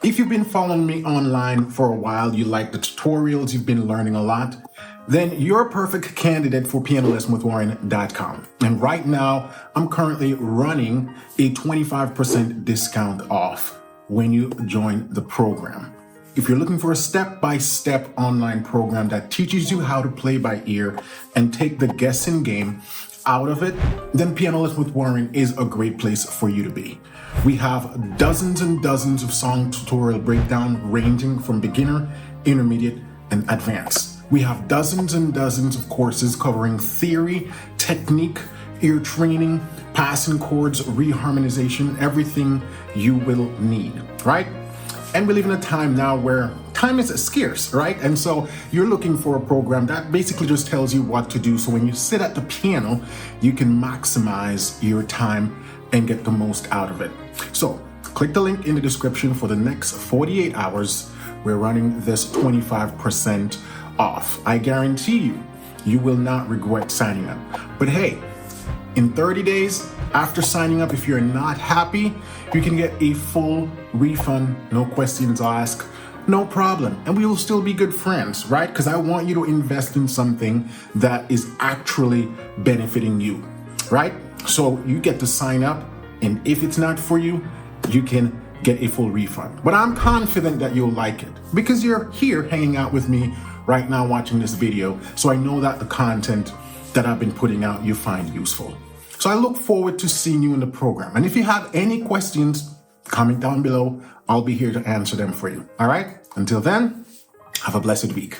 If you've been following me online for a while, you like the tutorials, you've been learning a lot, then you're a perfect candidate for pianolessonwithwarren.com. And right now, I'm currently running a 25% discount off when you join the program. If you're looking for a step-by-step online program that teaches you how to play by ear and take the guessing game out of it, then Piano Lesson with Warren is a great place for you to be. We have dozens and dozens of song tutorial breakdown ranging from beginner, intermediate, and advanced. We have dozens and dozens of courses covering theory, technique, ear training, passing chords, reharmonization, everything you will need, right? And we live in a time now where time is scarce, right? And so you're looking for a program that basically just tells you what to do. So when you sit at the piano, you can maximize your time and get the most out of it. So click the link in the description for the next 48 hours. We're running this 25% off. I guarantee you, you will not regret signing up. But hey, in 30 days after signing up, if you're not happy, you can get a full refund, no questions asked, no problem. And we will still be good friends, right? Because I want you to invest in something that is actually benefiting you, right? So you get to sign up, and if it's not for you, you can get a full refund. But I'm confident that you'll like it because you're here hanging out with me right now watching this video. So I know that the content that I've been putting out you find useful. So I look forward to seeing you in the program. And if you have any questions, comment down below. I'll be here to answer them for you. All right? Until then, have a blessed week.